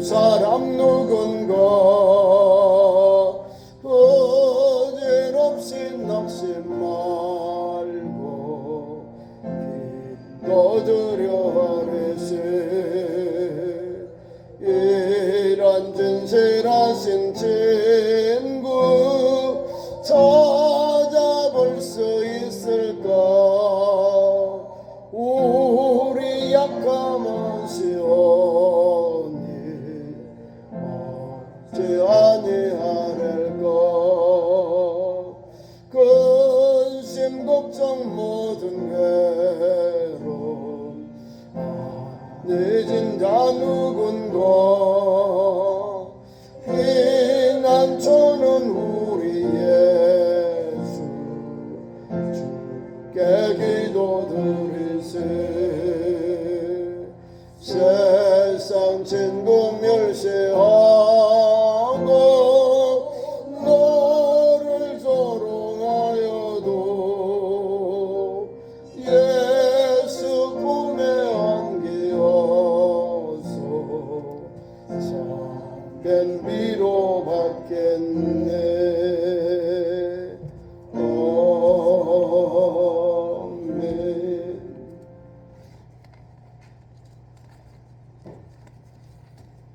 사람 누군가 어지럽시 낚시 말고 기도드려 하리시 이런 진실하신 친구 찾아볼 수 있을까 우리 약함은 시오니 어찌 아니하랄까 근심 걱정 모든 괴로움 늦은 자 누군가 피난처는 우리 예수 주께 기도드리세 세상 친구 멸시하고 너를 조롱하여도 예수 품에 안기어서 참된 위로 받겠네.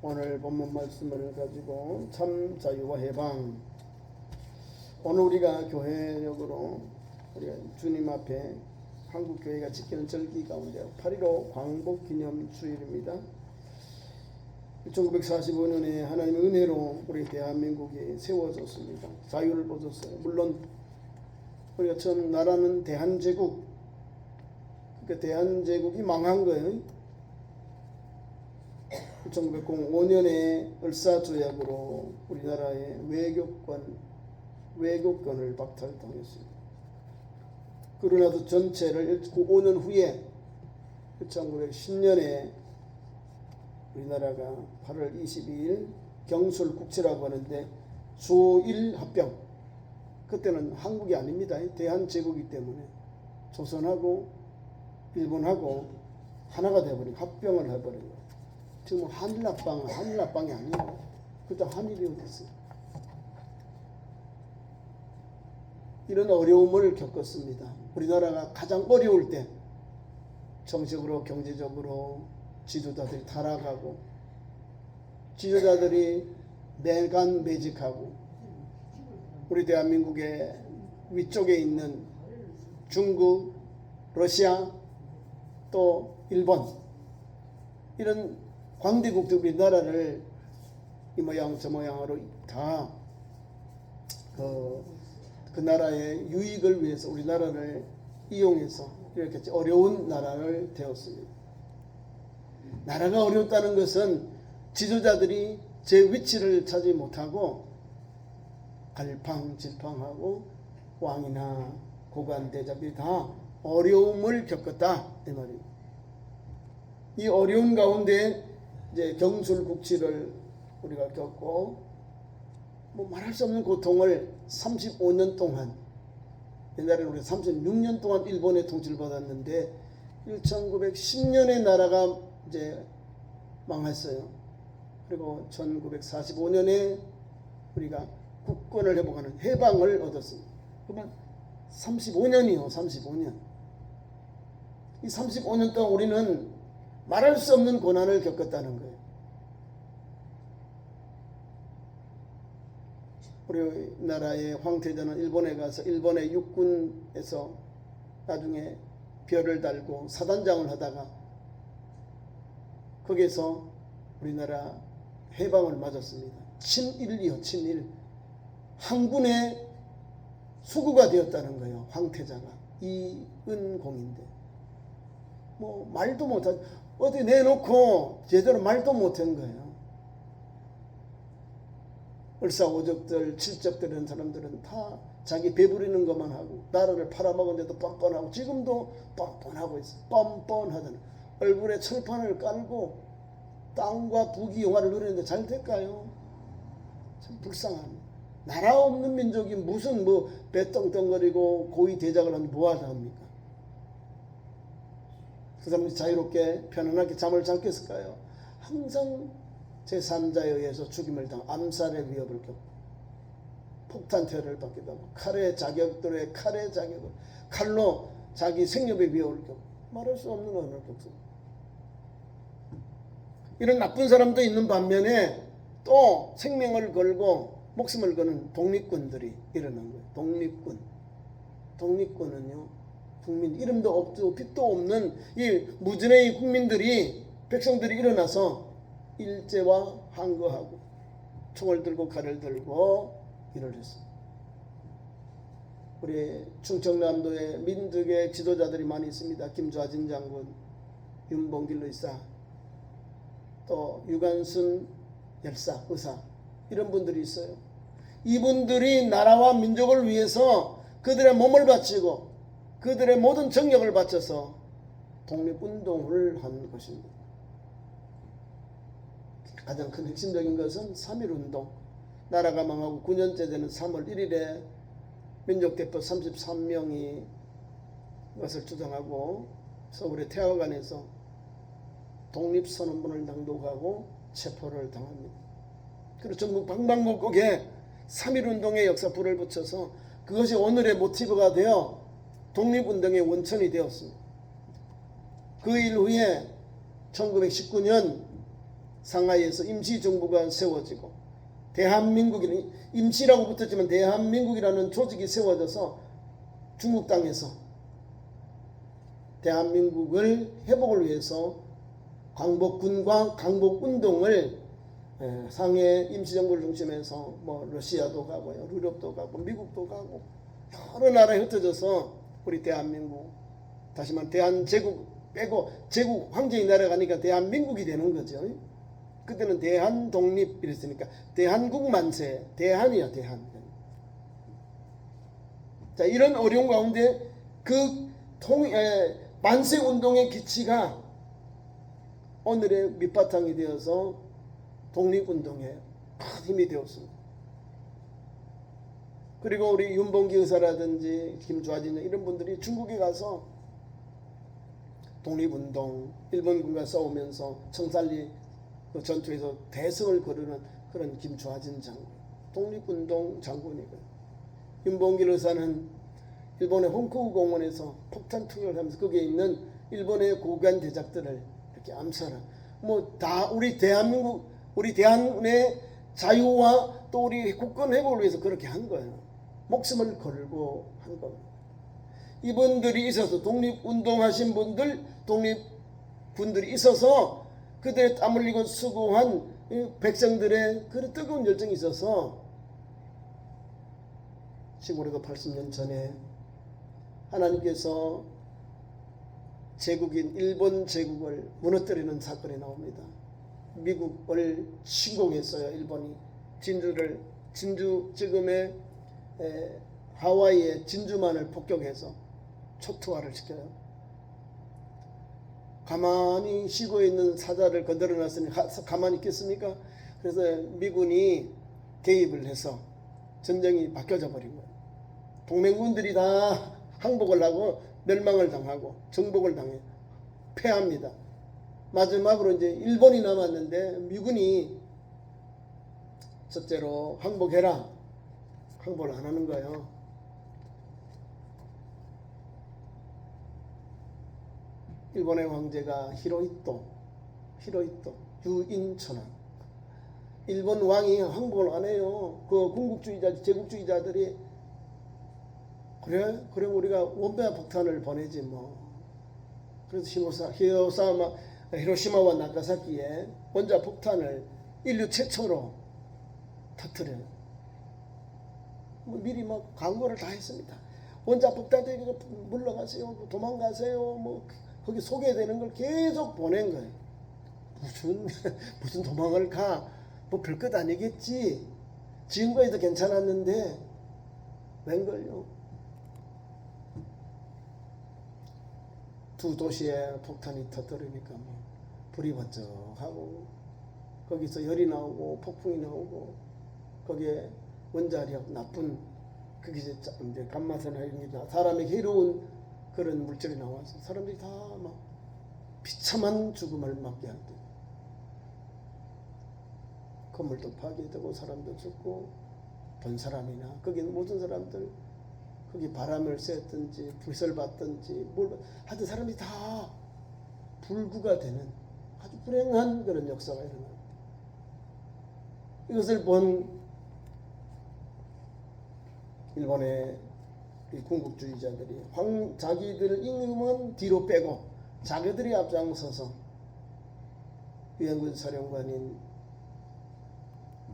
오늘 본문 말씀을 가지고 참 자유와 해방. 오늘 우리가 교회력으로 우리가 주님 앞에 한국 교회가 지키는 절기 가운데 8.15 광복 기념 주일입니다. 1945년에 하나님의 은혜로 우리 대한민국이 세워졌습니다. 자유를 얻었어요. 물론 우리가 전 나라는 대한제국, 그러니까 대한제국이 망한 거예요. 1905년에 을사조약으로 우리나라의 외교권을 박탈당했습니다. 그러나도 전체를 5년 후에 1910년에 우리나라가 8월 22일 경술국치라고 하는데 조1 합병, 그때는 한국이 아닙니다. 대한제국이기 때문에 조선하고 일본하고 하나가 되어버린 합병을 해버린 거예요. 지금 한일합방이 아니에요. 그때 한일이 어디 있어요? 이런 어려움을 겪었습니다. 우리나라가 가장 어려울 때 정책으로 경제적으로 지도자들이 타락하고 지도자들이 매간매직하고 우리 대한민국의 위쪽에 있는 중국, 러시아, 또 일본 이런 광대국들 우리나라를 이 모양 저 모양으로 다 그 나라의 유익을 위해서 우리나라를 이용해서 이렇게 어려운 나라를 되었습니다. 나라가 어렵다는 것은 지도자들이 제 위치를 차지 못하고 갈팡질팡하고 왕이나 고관 대접이 다 어려움을 겪었다 이 말이에요. 이 어려운 가운데 이제 경술국치를 우리가 겪고 말할 수 없는 고통을 35년 동안, 옛날에는 우리 36년 동안 일본의 통치를 받았는데 1910년에 나라가 이제 망했어요. 그리고 1945년에 우리가 국권을 회복하는 해방을 얻었습니다. 그러면 35년이요. 35년. 이 35년 동안 우리는 말할 수 없는 고난을 겪었다는 거예요. 우리나라의 황태자는 일본에 가서 일본의 육군에서 나중에 별을 달고 사단장을 하다가 거기에서 우리나라 해방을 맞았습니다. 친일이요. 친일. 항군의 수구가 되었다는 거예요. 황태자가. 이은공인데 말도 못하지. 어디 내놓고 제대로 말도 못한 거예요. 을사오적들, 칠적들 이런 사람들은 다 자기 배부리는 것만 하고 나라를 팔아먹은데도 뻔뻔하고 지금도 뻔뻔하고 있어요. 뻔뻔하잖아요. 얼굴에 철판을 깔고 땅과 부귀 영화를 누리는데 잘 될까요? 참 불쌍합니다. 나라 없는 민족이 무슨 배 떵떵거리고 고위 대작을 하면 뭐하다 합니까? 그 사람이 자유롭게 편안하게 잠을 잘 깼을까요? 항상 제3자에 의해서 죽임을 당 암살의 위협을 겪고 폭탄 테러를 받기도 하고 칼의 자격을 칼로 자기 생명의 위협을 겪고 말할 수 없는 언어를 겪습니다. 이런 나쁜 사람도 있는 반면에 또 생명을 걸고 목숨을 거는 독립군들이 일어난 거예요. 독립군은요, 국민 이름도 없고 빛도 없는 이 무진의 국민들이 백성들이 일어나서 일제와 항거하고 총을 들고 칼을 들고 일을 했습니다. 우리 충청남도에 민족의 지도자들이 많이 있습니다. 김좌진 장군, 윤봉길 의사, 또 유관순 열사, 의사, 이런 분들이 있어요. 이분들이 나라와 민족을 위해서 그들의 몸을 바치고 그들의 모든 정력을 바쳐서 독립운동을 한 것입니다. 가장 큰 핵심적인 것은 3.1운동. 나라가 망하고 9년째 되는 3월 1일에 민족대표 33명이 것을 주장하고 서울의 태화관에서 독립선언문을 낭독하고 체포를 당합니다. 그리고 전국 방방곡곡에 3.1운동의 역사 불을 붙여서 그것이 오늘의 모티브가 되어 독립운동의 원천이 되었습니다. 그 일 후에 1919년 상하이에서 임시정부가 세워지고 대한민국이 임시라고 붙었지만 대한민국이라는 조직이 세워져서 중국 땅에서 대한민국을 회복을 위해서 광복군과 광복운동을 상해 임시정부를 중심해서 뭐 러시아도 가고요, 유럽도 가고 미국도 가고 여러 나라에 흩어져서 우리 대한민국, 다시 말해 대한제국 빼고 제국 황제의 나라 가니까 대한민국이 되는 거죠. 그때는 대한독립 이랬으니까 대한국 만세, 대한이야 대한. 자, 이런 어려운 가운데 그 만세운동의 기치가 오늘의 밑바탕이 되어서 독립운동에 큰 힘이 되었습니다. 그리고 우리 윤봉기 의사라든지 김좌진 이런 분들이 중국에 가서 독립운동, 일본군과 싸우면서 청산리 그 전투에서 대승을 거두는 그런 김좌진 장군, 독립운동 장군이고요. 윤봉기 의사는 일본의 홍콩 공원에서 폭탄 투격을 하면서 거기에 있는 일본의 고관 대작들을 이렇게 암살한, 뭐 다 우리 대한민국, 우리 대한의 자유와 또 우리 국권 회복을 위해서 그렇게 한 거예요. 목숨을 걸고 한 겁니다. 이분들이 있어서 독립운동하신 분들, 독립군들이 있어서 그들의 땀 흘리고 수고한 백성들의 그 뜨거운 열정이 있어서 지금으로도 80년 전에 하나님께서 제국인 일본 제국을 무너뜨리는 사건이 나옵니다. 미국을 침공했어요. 일본이 진주 지금의 하와이의 진주만을 폭격해서 초토화를 시켜요. 가만히 쉬고 있는 사자를 건드려놨으니 가만히 있겠습니까? 그래서 미군이 개입을 해서 전쟁이 바뀌어져 버린 거예요. 동맹군들이 다 항복을 하고 멸망을 당하고 정복을 당해 패합니다. 마지막으로 이제 일본이 남았는데 미군이 첫째로 항복해라, 항복을 안 하는 거예요. 일본의 황제가 히로히토 유인천왕, 일본 왕이 항복을 안 해요. 그 군국주의자 제국주의자들이 그래 그럼 우리가 원자 폭탄을 보내지 뭐. 그래서 히로시마와 나가사키에 원자 폭탄을 인류 최초로 터뜨려요. 미리 막 광고를 다 했습니다. 원자 폭탄 때문에 물러가세요, 도망가세요, 뭐 거기 소개되는 걸 계속 보낸 거예요. 무슨 도망을 가? 뭐 별것 아니겠지. 지금까지도 괜찮았는데 웬걸요? 두 도시에 폭탄이 터뜨리니까 뭐 불이 번쩍하고 거기서 열이 나오고 폭풍이 나오고 거기에 원자력 나쁜 그게 이제 감마선이나 이런 게 사람에게 해로운 그런 물질이 나와서 사람들이 다 막 비참한 죽음을 맞게 하거든요. 건물도 파괴되고 사람도 죽고 본 사람이나 거기 모든 사람들 거기 바람을 쐈든지 불을 받든지 뭘 하여튼 사람이 다 불구가 되는 아주 불행한 그런 역사가 일어납니다. 이것을 본 일본의 이 군국주의자들이 자기들 임금은 뒤로 빼고 자기들이 앞장서서 유엔군 사령관인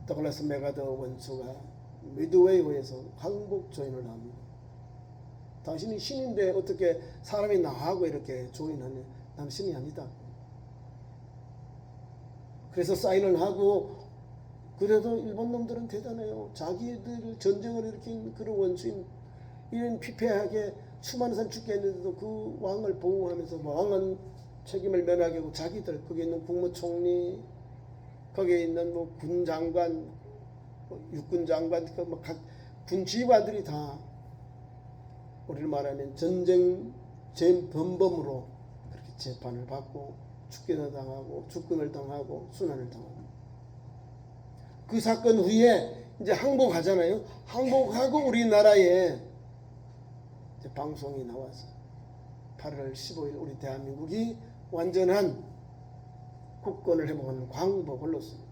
더글라스 메가더 원수가 미드웨이호에서 항복 조인을 합니다. 당신이 신인데 어떻게 사람이 나하고 이렇게 조인하냐? 난 신이 아니다. 그래서 사인을 하고 그래도 일본 놈들은 대단해요. 자기들 전쟁을 일으킨 그런 원수인 이런 피폐하게 수많은 사람 죽게 했는데도 그 왕을 보호하면서 왕은 책임을 면하게 하고 자기들 거기에 있는 국무총리 거기에 있는 뭐 군장관 육군장관 각 군지휘관들이 다 우리를 말하면 전쟁 범범으로 그렇게 재판을 받고 죽게도 당하고 죽금을 당하고 순환을 당하고 그 사건 후에 이제 항복하잖아요. 항복하고 우리나라에 이제 방송이 나와서 8월 15일 우리 대한민국이 완전한 국권을 회복하는 광복을 놓습니다.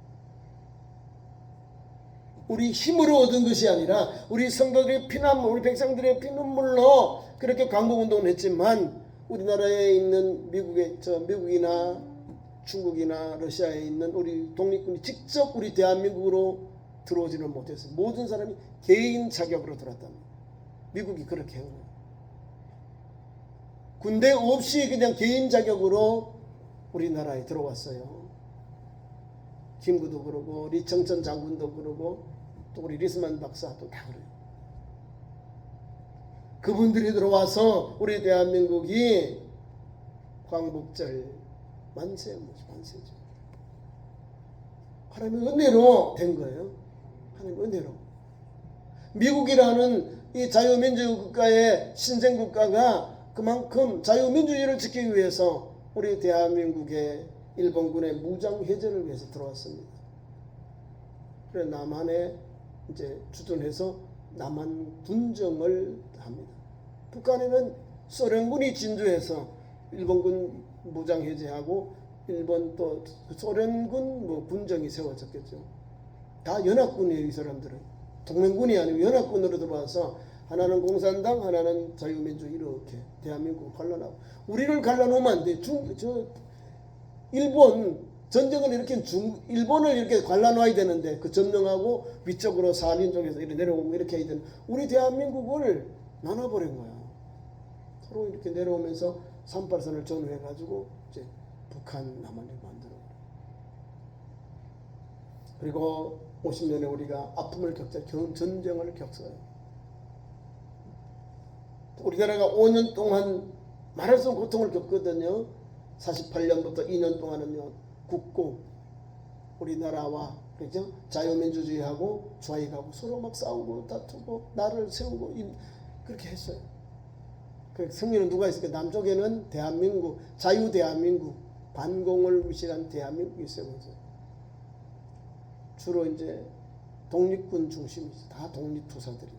우리 힘으로 얻은 것이 아니라 우리 성도들의 피난물, 우리 백성들의 피눈물로 그렇게 광복운동을 했지만 우리나라에 있는 미국이나 중국이나 러시아에 있는 우리 독립군이 직접 우리 대한민국으로 들어오지는 못했어요. 모든 사람이 개인 자격으로 들어왔답니다. 미국이 그렇게 한 거예요. 군대 없이 그냥 개인 자격으로 우리나라에 들어왔어요. 김구도 그러고 리청천 장군도 그러고 또 우리 리스만 박사도 다 그래요. 그분들이 들어와서 우리 대한민국이 광복절 만세죠. 하나님의 은혜로 된 거예요. 하나님의 은혜로. 미국이라는 이 자유민주 국가의 신생 국가가 그만큼 자유민주주의를 지키기 위해서 우리 대한민국의 일본군의 무장 해제를 위해서 들어왔습니다. 그래서 남한에 이제 주둔해서 남한 분정을 합니다. 북한에는 소련군이 진주해서 일본군 무장 해제하고 일본 또 소련군 뭐 분정이 세워졌겠죠. 다 연합군이에요. 이 사람들은 동맹군이 아니고 연합군으로 들어와서 하나는 공산당, 하나는 자유민주 이렇게 대한민국을 갈라놓고 우리를 갈라놓으면 안 돼. 일본 전쟁을 이렇게 일본을 이렇게 갈라놔야 되는데 그 점령하고 위쪽으로 산인 쪽에서 이렇게 내려오고 이렇게 해야 되는 우리 대한민국을 나눠버린 거야. 서로 이렇게 내려오면서 38선을 전후해가지고 이제 북한 남한을 만들어. 그리고 50년에 우리가 아픔을 겪자 전쟁을 겪어요. 우리나라가 5년 동안 말할 수 없는 고통을 겪거든요. 48년부터 2년 동안은요 굳고 우리나라와 그죠 자유민주주의하고 좌익하고 서로 막 싸우고 다투고 나를 세우고 그렇게 했어요. 그 승리는 누가 있을까? 남쪽에는 대한민국 자유대한민국 반공을 위시한 대한민국이 세워져요. 주로 이제 독립군 중심이죠. 다 독립투사들이.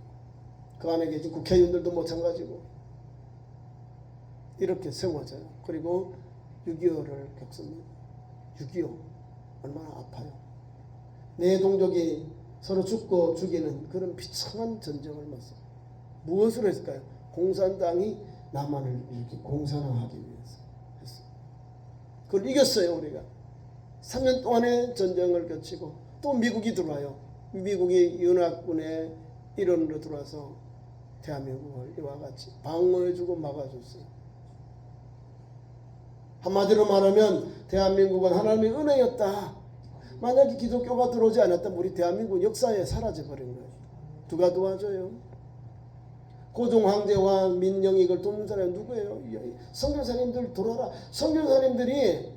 그 안에 계신 국회의원들도 마찬가지고 이렇게 세워져요. 그리고 6.25를 겪습니다. 6.25 얼마나 아파요. 내 동족이 서로 죽고 죽이는 그런 비참한 전쟁을 맞서 무엇으로 했을까요? 공산당이 남한을 이렇게 공산화하기 위해서 했어요. 그걸 이겼어요. 우리가 3년 동안의 전쟁을 거치고 또 미국이 들어와요. 미국이 연합군의 일원으로 들어와서 대한민국을 이와 같이 방어해주고 막아줬어요. 한마디로 말하면 대한민국은 하나님의 은혜였다. 만약에 기독교가 들어오지 않았다면 우리 대한민국 역사에 사라져버린 거예요. 누가 도와줘요? 고종 황제와 민영이 이걸 돕는 사람이 누구예요? 선교사님들 돌아라. 선교사님들이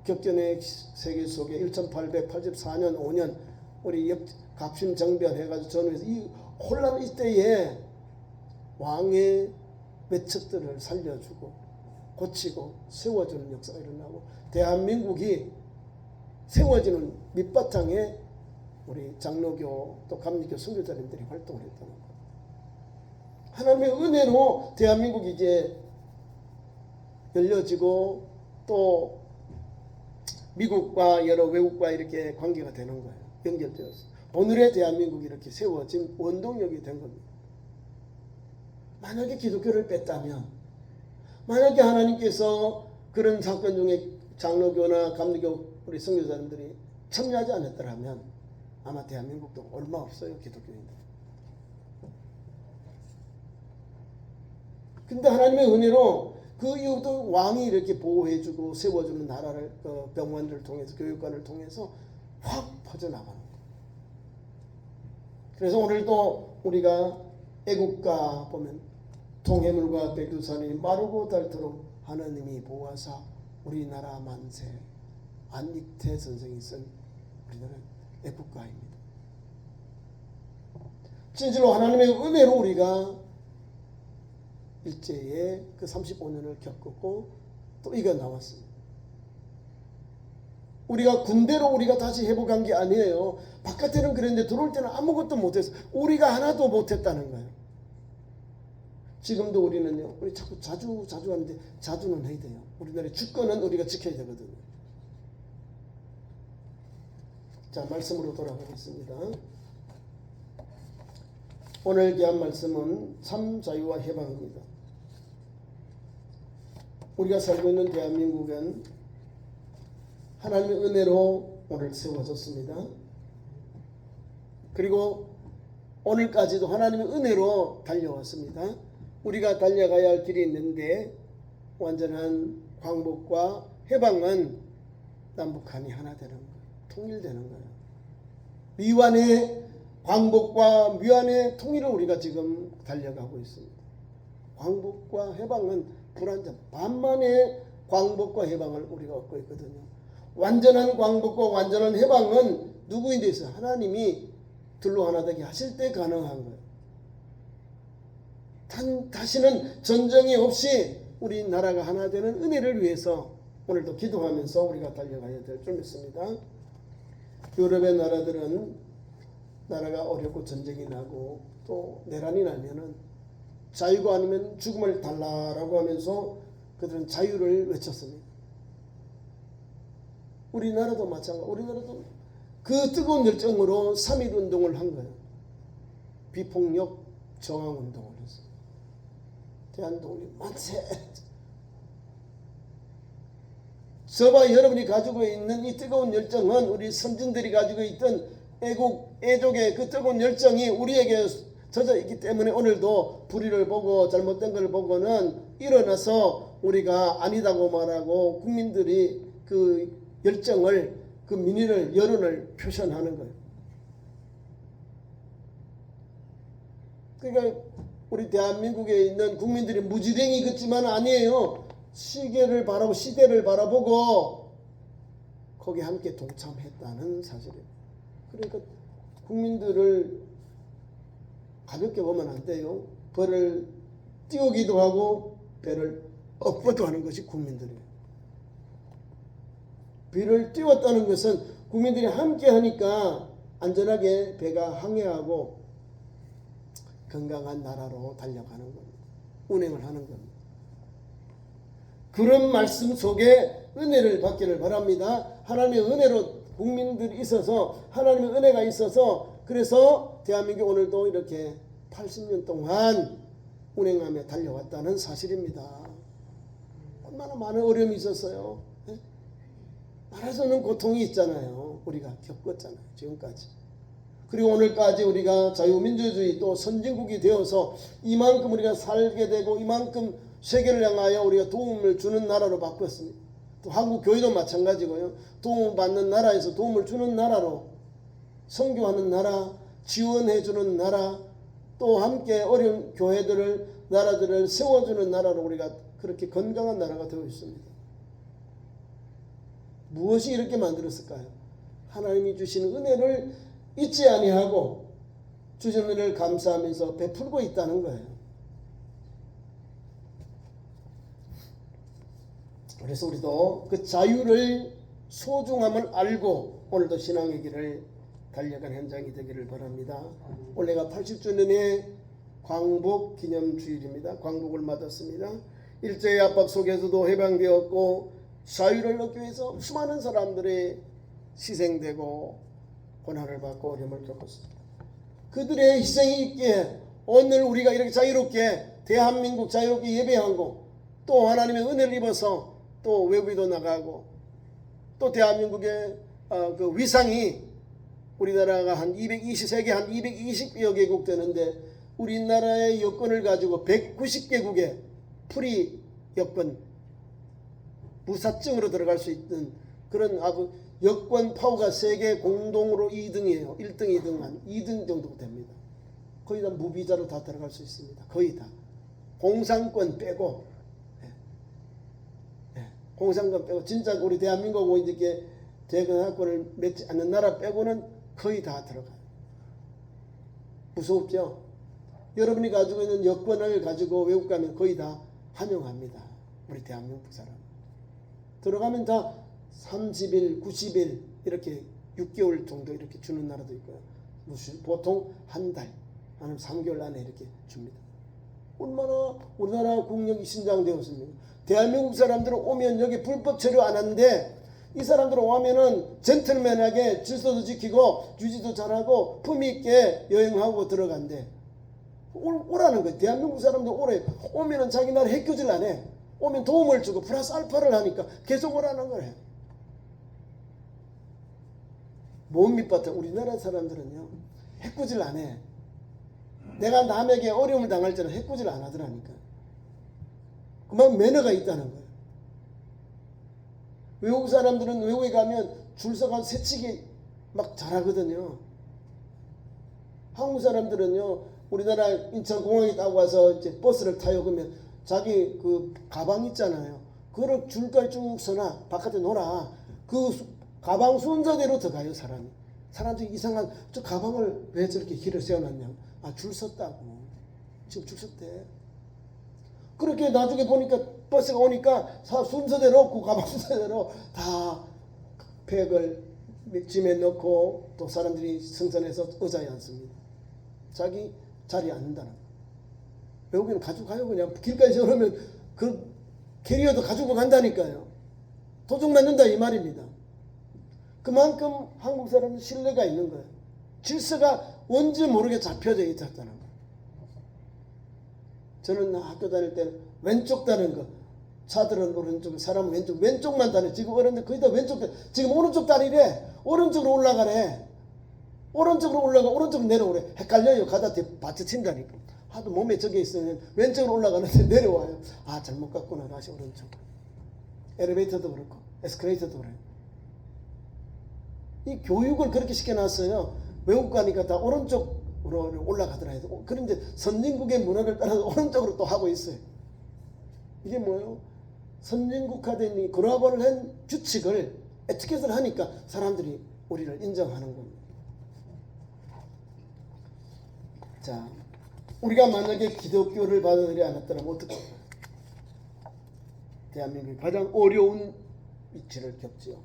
격전의 세계 속에 1884년 5년 우리 갑심정변해가지고 전후해서 이 혼란 이때에 왕의 매척들을 살려주고 고치고 세워주는 역사가 일어나고 대한민국이 세워지는 밑바탕에 우리 장로교 또 감리교 선교사님들이 활동을 했다는 거예요. 하나님의 은혜로 대한민국이 이제 열려지고 또 미국과 여러 외국과 이렇게 관계가 되는 거예요. 연결되어서 오늘의 대한민국이 이렇게 세워진 원동력이 된 겁니다. 만약에 기독교를 뺐다면, 만약에 하나님께서 그런 사건 중에 장로교나 감리교 우리 선교사님들이 참여하지 않았더라면 아마 대한민국도 얼마 없어요, 기독교인들. 근데 하나님의 은혜로 그 이후도 왕이 이렇게 보호해주고 세워주는 나라를 병원들을 통해서 교육관을 통해서 확 퍼져나가는 거예요. 그래서 오늘도 우리가 애국가 보면 동해물과 백두산이 마르고 닳도록 하나님이 보호하사 우리나라 만세, 안익태 선생이 쓴 우리나라 애국가입니다. 진실로 하나님의 은혜로 우리가 일제에 그 35년을 겪었고 또 이겨 나왔습니다. 우리가 군대로 우리가 다시 회복한 게 아니에요. 바깥에는 그랬는데 들어올 때는 아무것도 못했어요. 우리가 하나도 못했다는 거예요. 지금도 우리는요, 우리 자꾸 자주 하는데 자주는 해야 돼요. 우리나라의 주권은 우리가 지켜야 되거든요. 자, 말씀으로 돌아가겠습니다. 오늘 귀한 말씀은 참 자유와 해방입니다. 우리가 살고 있는 대한민국은 하나님의 은혜로 오늘 세워졌습니다. 그리고 오늘까지도 하나님의 은혜로 달려왔습니다. 우리가 달려가야 할 길이 있는데 완전한 광복과 해방은 남북한이 하나 되는 거예요. 통일되는 거예요. 미완의 광복과 미완의 통일을 우리가 지금 달려가고 있습니다. 광복과 해방은 불완전, 반만의 광복과 해방을 우리가 얻고 있거든요. 완전한 광복과 완전한 해방은 누구인데 있어요? 하나님이 둘로 하나 되게 하실 때 가능한 거예요. 다시는 전쟁이 없이 우리나라가 하나 되는 은혜를 위해서 오늘도 기도하면서 우리가 달려가야 될 줄 믿습니다. 유럽의 나라들은 나라가 어렵고 전쟁이 나고 또 내란이 나면은 자유가 아니면 죽음을 달라라고 하면서 그들은 자유를 외쳤습니다. 우리나라도 마찬가지. 우리나라도 그 뜨거운 열정으로 3.1 운동을 한 거예요. 비폭력 저항 운동을 했어요. 대한독립 만세. 저와 여러분이 가지고 있는 이 뜨거운 열정은 우리 선진들이 가지고 있던 애국, 애족의 그 뜨거운 열정이 우리에게 젖어 있기 때문에 오늘도 불의를 보고 잘못된 걸 보고는 일어나서 우리가 아니다고 말하고 국민들이 그 열정을, 그 민의를, 여론을 표현하는 거예요. 그러니까 우리 대한민국에 있는 국민들이 무지랭이 같지만 아니에요. 시계를 바라보고 시대를 바라보고 거기에 함께 동참했다는 사실이에요. 그러니까 국민들을 가볍게 보면 안 돼요. 벌을 띄우기도 하고 배를 엎어도 하는 것이 국민들이에요. 배를 띄웠다는 것은 국민들이 함께 하니까 안전하게 배가 항해하고 건강한 나라로 달려가는 겁니다. 운행을 하는 겁니다. 그런 말씀 속에 은혜를 받기를 바랍니다. 하나님의 은혜로 국민들이 있어서, 하나님의 은혜가 있어서, 그래서 대한민국이 오늘도 이렇게 80년 동안 운행하며 달려왔다는 사실입니다. 얼마나 많은 어려움이 있었어요. 나라에서는 고통이 있잖아요. 우리가 겪었잖아요. 지금까지. 그리고 오늘까지 우리가 자유민주주의 또 선진국이 되어서 이만큼 우리가 살게 되고 이만큼 세계를 향하여 우리가 도움을 주는 나라로 바꿨습니다. 또 한국 교회도 마찬가지고요. 도움을 받는 나라에서 도움을 주는 나라로, 선교하는 나라, 지원해 주는 나라, 또 함께 어려운 교회들을, 나라들을 세워주는 나라로 우리가 그렇게 건강한 나라가 되어 있습니다. 무엇이 이렇게 만들었을까요? 하나님이 주시는 은혜를 잊지 아니하고 주신 은혜를 감사하면서 베풀고 있다는 거예요. 그래서 우리도 그 자유를 소중함을 알고 오늘도 신앙의 길을 달려간 현장이 되기를 바랍니다. 올해가 80주년의 광복 기념주일입니다. 광복을 맞았습니다. 일제의 압박 속에서도 해방되었고 자유를 얻기 위해서 수많은 사람들이 희생되고 고난을 받고 어려움을 겪었습니다. 그들의 희생이 있기에 오늘 우리가 이렇게 자유롭게 대한민국 자유롭게 예배하고 또 하나님의 은혜를 입어서 또 외국에도 나가고 또 대한민국의 그 위상이 우리나라가 한 220세계 한 220여 개국 되는데 우리나라의 여권을 가지고 190개국의 프리 여권 무사증으로 들어갈 수 있는 그런 아주 여권 파워가 세계 공동으로 2등이에요. 1등, 2등 한 2등 정도 됩니다. 거의 다 무비자로 다 들어갈 수 있습니다. 거의 다. 공산권 빼고 공산권 빼고 진짜 우리 대한민국 이렇게 대공화국을 맺지 않는 나라 빼고는 거의 다 들어가요. 무섭죠? 여러분이 가지고 있는 여권을 가지고 외국 가면 거의 다 환영합니다. 우리 대한민국 사람. 들어가면 다 30일, 90일 이렇게 6개월 정도 이렇게 주는 나라도 있고요. 보통 한 달, 아니면 3개월 안에 이렇게 줍니다. 얼마나 우리나라 국력이 신장되었습니까? 대한민국 사람들은 오면 여기 불법 체류 안 하는데 이 사람들은 오면은 젠틀맨하게 질서도 지키고 유지도 잘하고 품위 있게 여행하고 들어간대. 오라는 거예요. 대한민국 사람들 오래 오면은 자기 나라 핵교질 안 해. 오면 도움을 주고 플러스 알파를 하니까 계속 오라는 거예요. 못 밑바탕 우리나라 사람들은요 핵구질 안 해. 내가 남에게 어려움을 당할 때는 핵구질 안 하더라니까. 그만 매너가 있다는 거예요. 외국 사람들은 외국에 가면 줄 서가 새치기 막 잘하거든요. 한국 사람들은요 우리나라 인천공항에 타고 와서 이제 버스를 타요. 그러면 자기 그 가방 있잖아요. 그거를 줄까지 쭉 서나 바깥에 놀아. 그 가방 순서대로 들어가요 사람이. 사람들이 이상한 저 가방을 왜 저렇게 길을 세워놨냐. 아 줄 섰다고. 지금 줄 섰대. 그렇게 나중에 보니까 버스가 오니까 순서대로 그 가방 순서대로 다 팩을 짐에 넣고 또 사람들이 승선해서 의자에 앉습니다. 자기 자리에 앉는다는 거예요. 외국인은 가지고 가요. 그냥 길까지 세우면 그 캐리어도 가지고 간다니까요. 도둑 맞는다 이 말입니다. 그만큼 한국 사람은 신뢰가 있는 거예요. 질서가 뭔지 모르게 잡혀져 있다는 거예요. 저는 학교 다닐 때 왼쪽 다는 거, 차들은 오른쪽, 사람은 왼쪽만 다녀. 지금 어른들 거의 다 왼쪽 다리. 지금 오른쪽 다리래. 오른쪽으로 올라가래. 오른쪽으로 올라가, 오른쪽으로 내려오래. 헷갈려요. 가다 바쳐 친다니까. 하도 몸에 저게 있으면 왼쪽으로 올라가는데 내려와요. 아 잘못 갔구나. 다시 오른쪽. 엘리베이터도 그렇고 에스컬레이터도 그래요. 이 교육을 그렇게 시켜놨어요. 외국 가니까 다 오른쪽으로 올라가더라고요. 그런데 선진국의 문화를 따라서 오른쪽으로 또 하고 있어요. 이게 뭐예요? 선진국화된 글로벌한 규칙을 에티켓을 하니까 사람들이 우리를 인정하는 겁니다. 자, 우리가 만약에 기독교를 받아들이지 않았다면 어떻게 할까요? 대한민국이 가장 어려운 위치를 겪지요.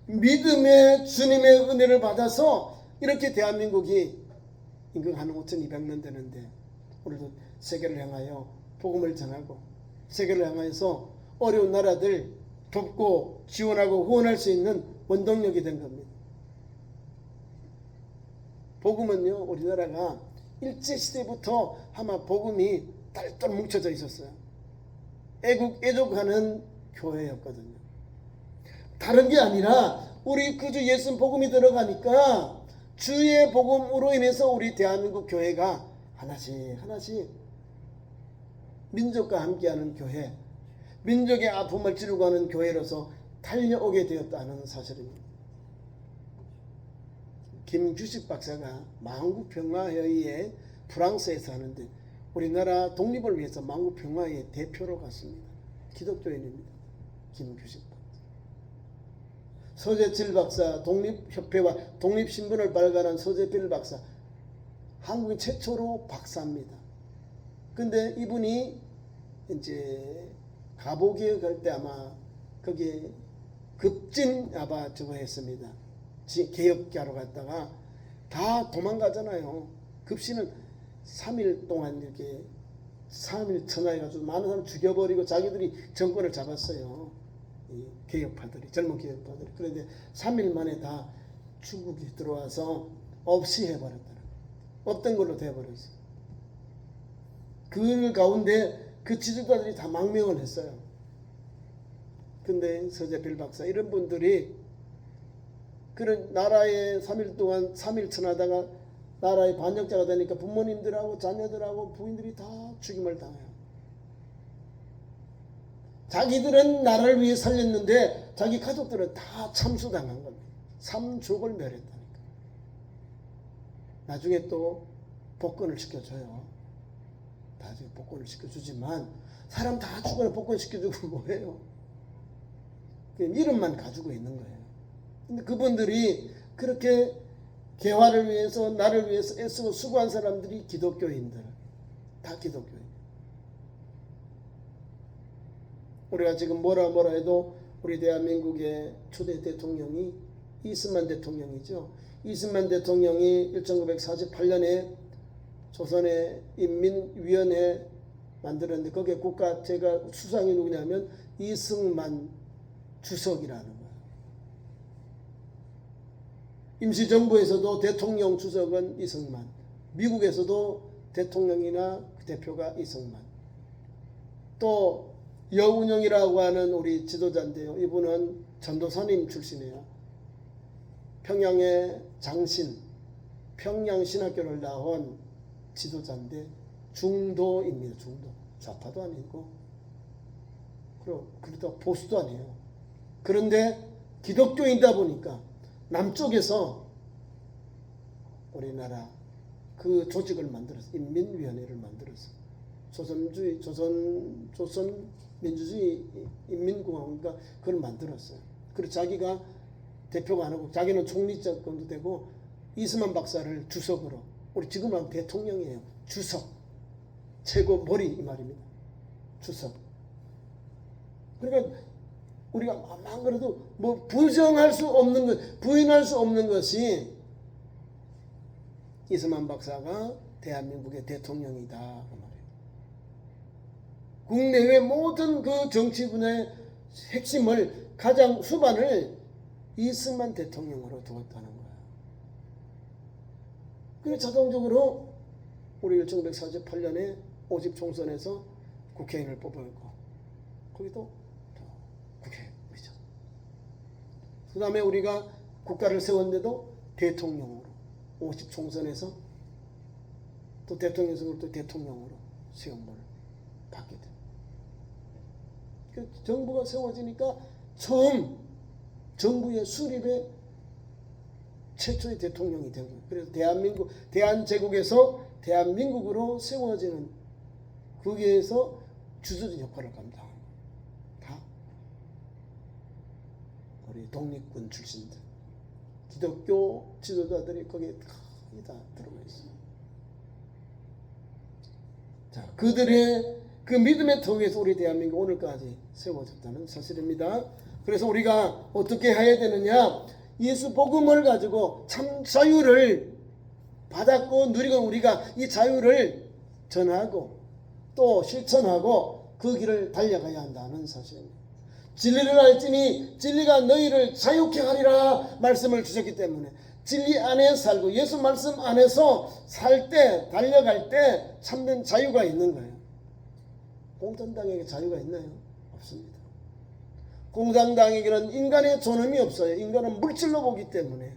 믿음의 주님의 은혜를 받아서 이렇게 대한민국이 인口한 5,200년 되는데 오늘도 세계를 향하여 복음을 전하고 세계를 향해서 어려운 나라들 돕고 지원하고 후원할 수 있는 원동력이 된 겁니다. 복음은요 우리나라가 일제시대부터 아마 복음이 딸똘 뭉쳐져 있었어요. 애국하는 교회였거든요. 다른 게 아니라 우리 그 주 예수 복음이 들어가니까 주의 복음으로 인해서 우리 대한민국 교회가 하나씩 민족과 함께하는 교회, 민족의 아픔을 지르고 하는 교회로서 달려오게 되었다는 사실입니다. 김규식 박사가 만국평화회의에 프랑스에서 하는데 우리나라 독립을 위해서 만국평화회의 대표로 갔습니다. 기독교인입니다. 김규식 박사. 서재필 박사, 독립협회와 독립신분을 발간한 서재필 박사, 한국인 최초로 박사입니다. 근데 이분이 이제 가보기에 갈 때 아마 거기에 급진 저거 했습니다. 개혁하러 갔다가 다 도망가잖아요. 급신은 3일 동안 이렇게 3일 천하해가지고 많은 사람 죽여버리고 자기들이 정권을 잡았어요. 이 개혁파들이, 젊은 개혁파들이. 그런데 3일 만에 다 중국이 들어와서 없이 해버렸더라고요. 없던 걸로 돼버렸어요. 그 가운데 그 지도자들이 다 망명을 했어요. 근데 서재필 박사 이런 분들이 그런 나라에 3일 동안 3일 천하다가 나라의 반역자가 되니까 부모님들하고 자녀들하고 부인들이 다 죽임을 당해요. 자기들은 나라를 위해 살렸는데 자기 가족들은 다 참수당한 겁니다. 삼족을 멸했다니까. 나중에 또 복권을 시켜줘요. 나중에 복권을 시켜주지만 사람 다 죽어야 복권 시켜주고 뭐해요? 그냥 이름만 가지고 있는 거예요. 근데 그분들이 그렇게 개화를 위해서 나를 위해서 애쓰고 수고한 사람들이 기독교인들, 다 기독교인. 우리가 지금 뭐라 해도 우리 대한민국의 초대 대통령이 이승만 대통령이죠. 이승만 대통령이 1948년에 조선의 인민위원회 만들었는데 거기에 국가제가 수상이 누구냐면 이승만 주석이라는 거예요. 임시정부에서도 대통령 주석은 이승만, 미국에서도 대통령이나 대표가 이승만. 또 여운형이라고 하는 우리 지도자인데요. 이분은 전도사님 출신이에요. 평양의 장신, 평양신학교를 나온 지도자인데 중도입니다. 중도. 좌파도 아니고 그렇다고 보수도 아니에요. 그런데 기독교인이다 보니까 남쪽에서 우리나라 그 조직을 만들어서 인민위원회를 만들어서 조선 민주주의 인민공화국인가 그걸 만들었어요. 그리고 자기가 대표가 안 하고 자기는 총리정권도 되고 이승만 박사를 주석으로, 우리 지금 하면 대통령이에요. 주석, 최고 머리 이 말입니다. 주석. 그러니까 우리가 안 그래도 뭐 부정할 수 없는 것, 부인할 수 없는 것이 이승만 박사가 대한민국의 대통령이다 그 말이에요. 국내외 모든 그 정치 분야의 핵심을 가장 후반을 이승만 대통령으로 두었다는 거예요. 그래서 자동적으로 우리 1948년에 5집 총선에서 국회의원을 뽑았고 거기도 국회의원이죠. 그 다음에 우리가 국가를 세웠는데도 대통령으로 50 총선에서 또 대통령 선거를 또 대통령으로 시험을 받게 됩니다. 그 정부가 세워지니까 처음 정부의 수립의 최초의 대통령이 된 거예요. 그래서 대한민국, 대한제국에서 대한민국으로 세워지는 거기에서 주도적인 역할을 감당하는 거예요. 다 우리 독립군 출신들, 기독교 지도자들이 거기에 다 들어가 있어요. 자, 그들의 그 믿음의 터 위에서 우리 대한민국 오늘까지 세워졌다는 사실입니다. 그래서 우리가 어떻게 해야 되느냐? 예수 복음을 가지고 참 자유를 받았고 누리고 우리가 이 자유를 전하고 또 실천하고 그 길을 달려가야 한다는 사실입니다. 진리를 알지니 진리가 너희를 자유케 하리라 말씀을 주셨기 때문에 진리 안에 살고 예수 말씀 안에서 살 때, 달려갈 때 참된 자유가 있는 거예요. 공산당에게 자유가 있나요? 없습니다. 공산당에게는 인간의 존엄이 없어요. 인간은 물질로 보기 때문에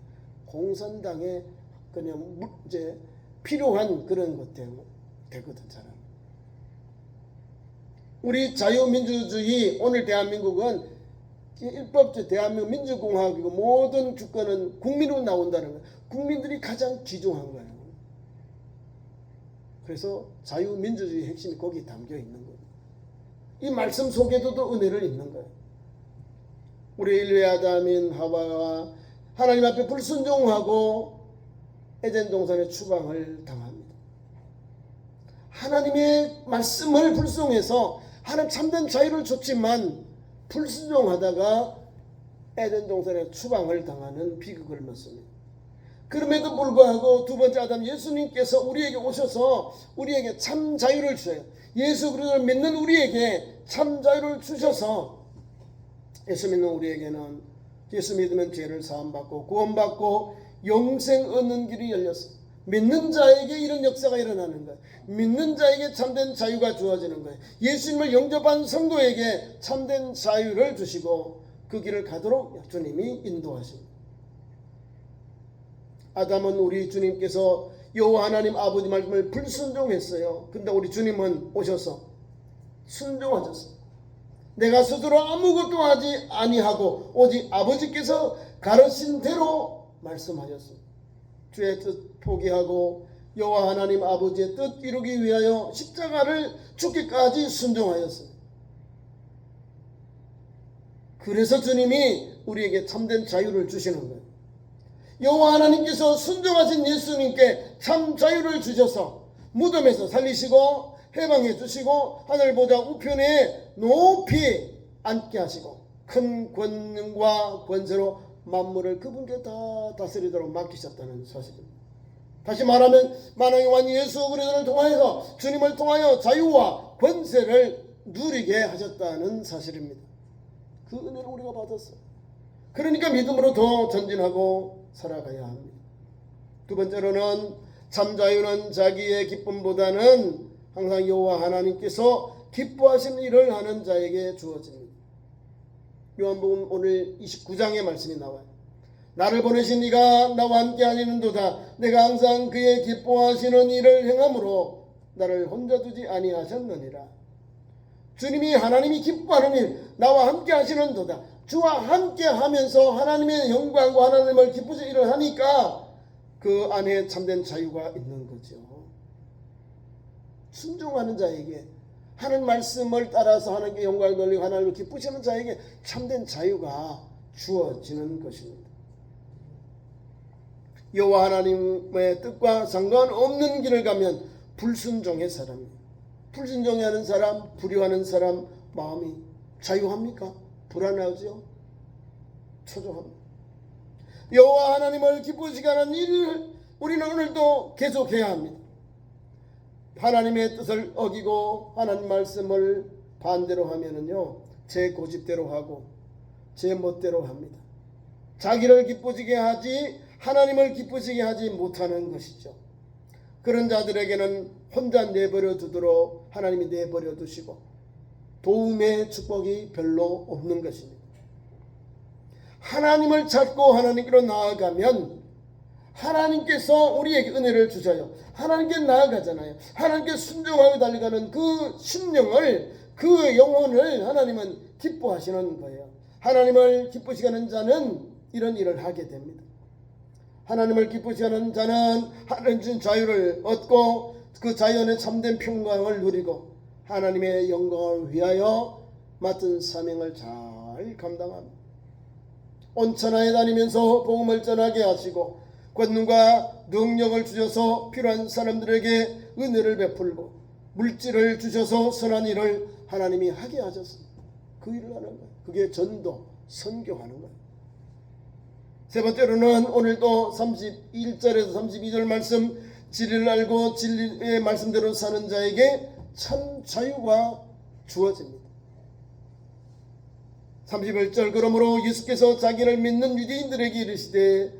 공산당에 그냥 이제 필요한 그런 것 때문에 되거든 사람. 우리 자유민주주의 오늘 대한민국은 일법제 대한민국 민주공화국이고 모든 주권은 국민으로 나온다는 거예요. 국민들이 가장 귀중한 거예요. 그래서 자유민주주의 핵심이 거기에 담겨 있는 거예요. 이 말씀 속에도 은혜를 입는 거예요. 우리 인류의 아담인 하와가 하나님 앞에 불순종하고 에덴 동산의 추방을 당합니다. 하나님의 말씀을 불순종해서 하나님 참된 자유를 줬지만 불순종하다가 에덴 동산에 추방을 당하는 비극을 맞습니다. 그럼에도 불구하고 두 번째 아담 예수님께서 우리에게 오셔서 우리에게 참 자유를 주셔요. 예수 그리스도를 믿는 우리에게 참 자유를 주셔서 예수 믿는 우리에게는 예수 믿으면 죄를 사함받고 구원받고 영생 얻는 길이 열렸어요. 믿는 자에게 이런 역사가 일어나는 거예요. 믿는 자에게 참된 자유가 주어지는 거예요. 예수님을 영접한 성도에게 참된 자유를 주시고 그 길을 가도록 주님이 인도하십니다. 아담은 우리 주님께서 여호와 하나님 아버지 말씀을 불순종했어요. 근데 우리 주님은 오셔서 순종하셨어요. 내가 스스로 아무것도 하지 아니하고 오직 아버지께서 가르친 대로 말씀하셨어요. 주의 뜻 포기하고 여호와 하나님 아버지의 뜻 이루기 위하여 십자가를 죽기까지 순종하였어요. 그래서 주님이 우리에게 참된 자유를 주시는 거예요. 여호와 하나님께서 순종하신 예수님께 참 자유를 주셔서 무덤에서 살리시고 해방해 주시고 하늘 보좌 우편에 높이 앉게 하시고 큰 권능과 권세로 만물을 그분께 다 다스리도록 맡기셨다는 사실입니다. 다시 말하면 만왕의 왕 예수 그리스도를 통하여서 주님을 통하여 자유와 권세를 누리게 하셨다는 사실입니다. 그 은혜를 우리가 받았어요. 그러니까 믿음으로 더 전진하고 살아가야 합니다. 두 번째로는 참 자유는 자기의 기쁨보다는 항상 여호와 하나님께서 기뻐하시는 일을 하는 자에게 주어집니다. 요한복음 오늘 29장의 말씀이 나와요. 나를 보내신 이가 나와 함께 하시는도다. 내가 항상 그의 기뻐하시는 일을 행함으로 나를 혼자 두지 아니하셨느니라. 주님이 하나님이 기뻐하는 일, 나와 함께 하시는도다. 주와 함께 하면서 하나님의 영광과 하나님을 기쁘신 일을 하니까 그 안에 참된 자유가 있는 거죠. 순종하는 자에게 하는 말씀을 따라서 하나님께 영광을 돌리고 하나님을 기쁘시는 자에게 참된 자유가 주어지는 것입니다. 여호와 하나님의 뜻과 상관없는 길을 가면 불순종의 사람이에요. 불순종하는 사람, 불효하는 사람 마음이 자유합니까? 불안하죠? 초조합니다. 여호와 하나님을 기쁘시게 하는 일을 우리는 오늘도 계속해야 합니다. 하나님의 뜻을 어기고 하나님 말씀을 반대로 하면은요, 제 고집대로 하고 제 멋대로 합니다. 자기를 기쁘시게 하지 하나님을 기쁘시게 하지 못하는 것이죠. 그런 자들에게는 혼자 내버려 두도록 하나님이 내버려 두시고 도움의 축복이 별로 없는 것입니다. 하나님을 찾고 하나님께로 나아가면 하나님께서 우리에게 은혜를 주셔요. 하나님께 나아가잖아요. 하나님께 순종하고 달려가는 그 심령을, 그 영혼을 하나님은 기뻐하시는 거예요. 하나님을 기쁘시게 하는 자는 이런 일을 하게 됩니다. 하나님을 기쁘시게 하는 자는 하나님 준 자유를 얻고 그 자연의 참된 평강을 누리고 하나님의 영광을 위하여 맡은 사명을 잘 감당합니다. 온 천하에 다니면서 복음을 전하게 하시고 권능과 능력을 주셔서 필요한 사람들에게 은혜를 베풀고 물질을 주셔서 선한 일을 하나님이 하게 하셨습니다. 그 일을 하는 거예요. 그게 전도, 선교하는 거예요. 세 번째로는 오늘도 31절에서 32절 말씀, 진리를 알고 진리의 말씀대로 사는 자에게 참 자유가 주어집니다. 31절 그러므로 예수께서 자기를 믿는 유대인들에게 이르시되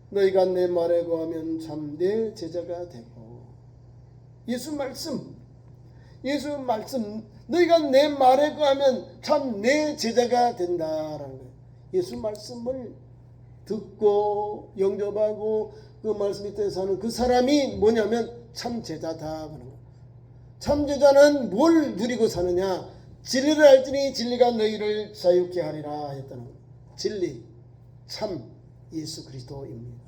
너희가 내 말에 거하면 참 내 제자가 되고. 예수 말씀 너희가 내 말에 거하면 참 내 제자가 된다라는 거예요. 예수 말씀을 듣고 영접하고 그 말씀 밑에 사는 그 사람이 뭐냐면 참 제자다 그러는 거예요. 참 제자는 뭘 누리고 사느냐? 진리를 알지니 진리가 너희를 자유케 하리라 했다는 거예요. 진리, 참 예수 그리스도입니다.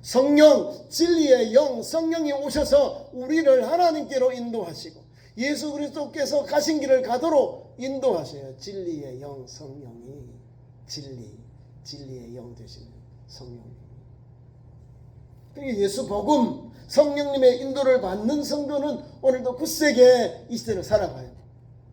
성령, 진리의 영, 성령이 오셔서 우리를 하나님께로 인도하시고 예수 그리스도께서 가신 길을 가도록 인도하셔요. 진리의 영, 성령이 진리의 영 되시는 성령님. 그러니까 예수 복음, 성령님의 인도를 받는 성도는 오늘도 굳세게 이 시대를 살아가요.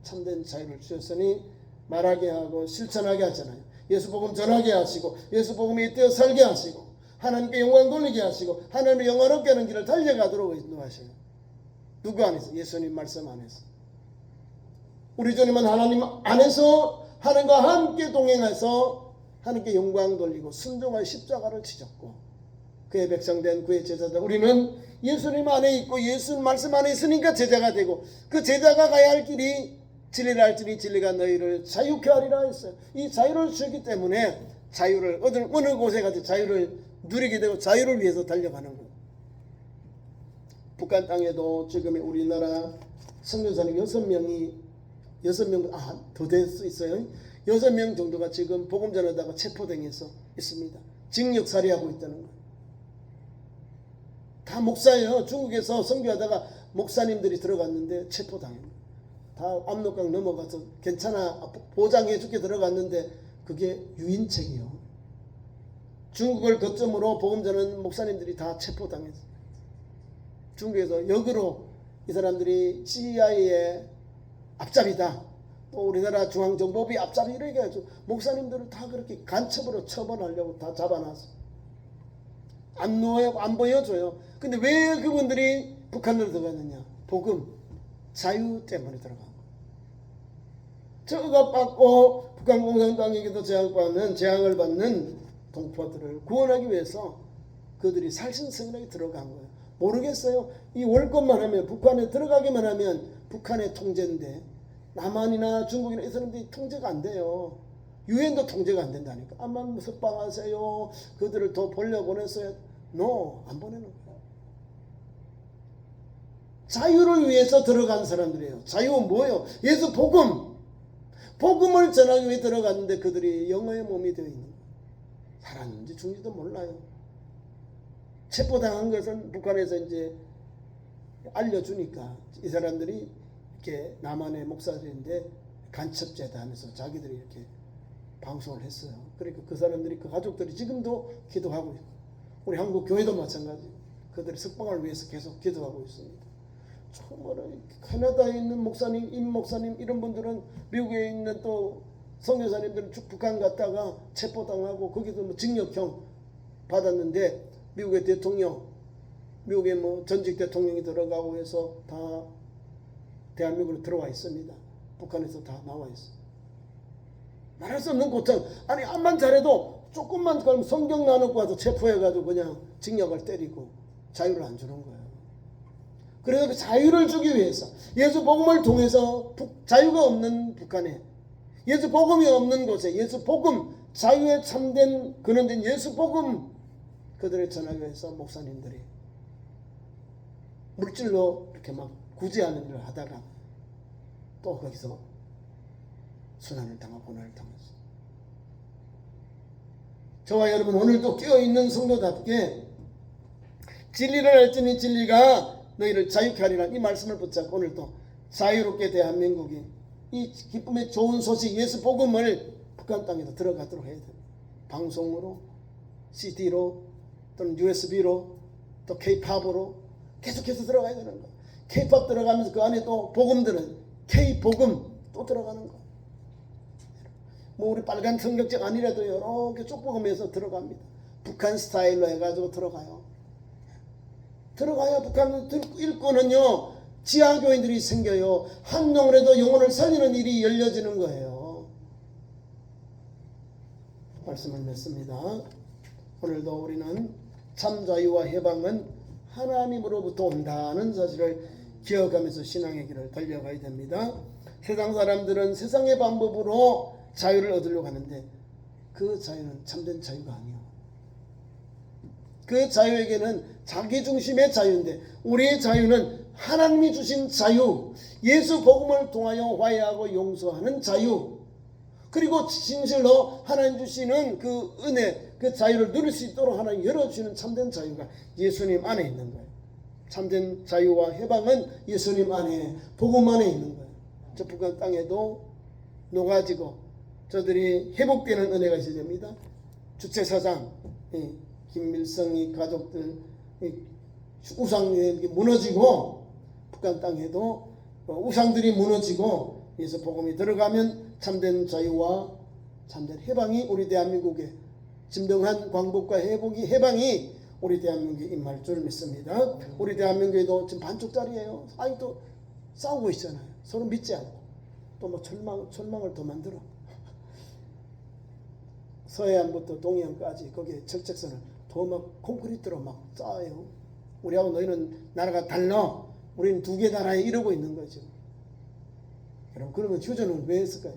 참된 자유를 주셨으니 말하게 하고 실천하게 하잖아요. 예수 복음 전하게 하시고 예수 복음에 잇대어 살게 하시고 하나님께 영광 돌리게 하시고 하나님의 영화롭게 하는 길을 달려가도록 인도하셔요. 누구 안에서? 예수님 말씀 안에서. 우리 주님은 하나님 안에서 하나님과 함께 동행해서 하나님께 영광 돌리고 순종할 십자가를 지셨고 그의 백성된 그의 제자들 우리는 예수님 안에 있고 예수님 말씀 안에 있으니까 제자가 되고 그 제자가 가야 할 길이 진리를 알지니 진리가 너희를 자유케 하리라 했어요. 이 자유를 주기 때문에 자유를 어느 곳에 가서 자유를 누리게 되고 자유를 위해서 달려가는 거예요. 북한 땅에도 지금 우리나라 선교사님 6명 더 될 수 있어요. 6명 정도가 지금 복음 전하다가 체포당해서 있습니다. 징역살이하고 있다는 거예요. 다 목사예요. 중국에서 선교하다가 목사님들이 들어갔는데 체포당해요. 다 압록강 넘어가서 괜찮아 보장해 줄게 들어갔는데 그게 유인책이요. 중국을 거점으로 복음 전하는 목사님들이 다 체포당했어요. 중국에서 역으로 이 사람들이 CIA의 앞잡이다. 또 우리나라 중앙정보부의 앞잡이 이렇게 해가지고 목사님들을 다 그렇게 간첩으로 처벌하려고 다 잡아놨어. 안 보여줘요. 근데 왜 그분들이 북한으로 들어갔느냐? 복음, 자유 때문에 들어간 거예요. 저격받고 북한 공산당에게도 재앙을 받는 동포들을 구원하기 위해서 그들이 살신성인에게 들어간 거예요. 모르겠어요. 이 월권만 하면 북한에 들어가기만 하면 북한의 통제인데 남한이나 중국이나 이 사람들이 통제가 안 돼요. 유엔도 통제가 안 된다니까. 암만 석방하세요. 그들을 더 보내보냈어요. 안 보내는 거예요. 자유를 위해서 들어간 사람들이에요. 자유는 뭐예요? 예수 복음을 전하기 위해 들어갔는데 그들이 영어의 몸이 되어 있는 거예요. 살았는지 죽는지도 몰라요. 체포당한 것은 북한에서 이제 알려주니까 이 사람들이 이렇게 남한의 목사들인데 간첩죄다 하면서 자기들이 이렇게 방송을 했어요. 그러니까 그 사람들이 그 가족들이 지금도 기도하고 있고 우리 한국 교회도 마찬가지 그들의 석방을 위해서 계속 기도하고 있습니다. 정말 캐나다에 있는 목사님, 임 목사님 이런 분들은 미국에 있는 또 선교사님들은 쭉 북한 갔다가 체포당하고 거기도 뭐 징역형 받았는데 미국의 대통령, 미국의 뭐 전직 대통령이 들어가고 해서 다 대한민국으로 들어와 있습니다. 북한에서 다 나와 있어. 말할 수 없는 고통. 아니 암만 잘해도 조금만 그럼 성경 나누고 와서 체포해가지고 그냥 징역을 때리고 자유를 안 주는 거예요. 그래서 그 자유를 주기 위해서 예수 복음을 통해서 자유가 없는 북한에 예수 복음이 없는 곳에 예수 복음 자유에 참된 근원된 예수 복음 그들을 전하기 위해서 목사님들이 물질로 이렇게 막 구제하는 일을 하다가 또 거기서 순환을 당하고 고난을 당했어요. 저와 여러분 오늘도 깨어있는 성도답게 진리를 알지니 진리가 너희를 자유케 하리라 이 말씀을 붙잡고 오늘도 자유롭게 대한민국이 이 기쁨의 좋은 소식 예수 복음을 북한 땅에도 들어가도록 해야 돼요. 방송으로 CD로 또는 USB로 또 K-팝으로 계속해서 들어가야 되는 거예요. K-팝 들어가면서 그 안에 또 복음들은 K-복음 또 들어가는 거예요. 뭐 우리 빨간 성경책 아니라도 여러 개 쪽복음에서 들어갑니다. 북한 스타일로 해가지고 들어가요. 들어가야 북한 일꾼은요 지하교인들이 생겨요. 한 영혼에도 영혼을 살리는 일이 열려지는 거예요. 말씀을 맺습니다. 오늘도 우리는 참 자유와 해방은 하나님으로부터 온다는 사실을 기억하면서 신앙의 길을 달려가야 됩니다. 세상 사람들은 세상의 방법으로 자유를 얻으려고 하는데 그 자유는 참된 자유가 아니에요. 그 자유에게는 자기중심의 자유인데 우리의 자유는 하나님이 주신 자유, 예수 복음을 통하여 화해하고 용서하는 자유, 그리고 진실로 하나님 주시는 그 은혜, 그 자유를 누릴 수 있도록 하나님 열어주시는 참된 자유가 예수님 안에 있는 거예요. 참된 자유와 해방은 예수님 안에, 복음 안에 있는 거예요. 저 북한 땅에도 녹아지고 저들이 회복되는 은혜가 있어야 됩니다. 주체사상, 김밀성이 가족들 우상이 무너지고 북한 땅에도 우상들이 무너지고 예수 복음이 들어가면 참된 자유와 참된 해방이 우리 대한민국에 진정한 광복과 회복이 해방이 우리 대한민국에 임할 줄 믿습니다. 우리 대한민국에도 지금 반쪽짜리예요. 아직도 싸우고 있잖아요. 서로 믿지 않고 또 뭐 철망을 더 만들어. 서해안부터 동해안까지 거기에 철책선을 더 막 콘크리트로 막 쌓아요. 우리하고 너희는 나라가 달라. 우리는 두 개 나라에 이러고 있는 거죠. 여러분 그러면 휴전을 왜 했을까요?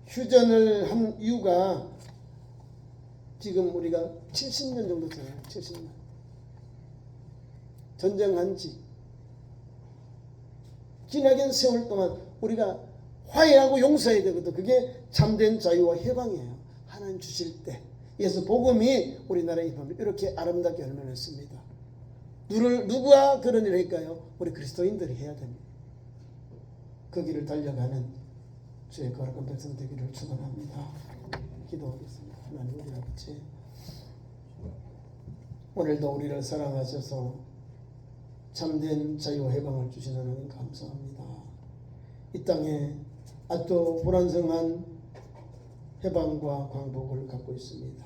휴전을 한 이유가 지금 우리가 70년 정도 되잖아요. 70년. 전쟁한 지 지나긴 세월 동안 우리가 화해하고 용서해야 되거든. 그게 참된 자유와 해방이에요. 하나님 주실 때. 그래서 복음이 우리나라에 임하면 이렇게 아름답게 열매냈습니다. 누가 그런 일을 할까요? 우리 그리스도인들이 해야 됩니다. 그 길을 달려가는 주의 거룩한 백성 되기를 축원합니다. 기도하겠습니다. 하나님 우리 아버지, 오늘도 우리를 사랑하셔서 참된 자유와 해방을 주시는 하나님 감사합니다. 이 땅에 아직도 불완성한 해방과 광복을 갖고 있습니다.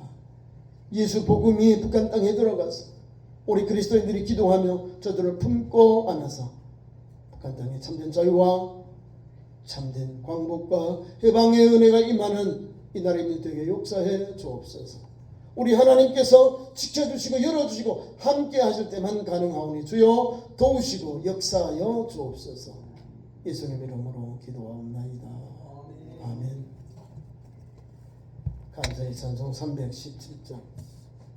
예수 복음이 북한 땅에 들어가서 우리 그리스도인들이 기도하며 저들을 품고 안아서 북한 땅에 참된 자유와 참된 광복과 해방의 은혜가 임하는 이 나라의 되게 역사해 주옵소서. 우리 하나님께서 지켜주시고 열어주시고 함께 하실 때만 가능하오니 주여 도우시고 역사하여 주옵소서. 예수님 이름으로 기도하옵나이다. 아멘. 감사의 찬송 317장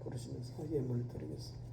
부르시면서 예물 드리겠습니다.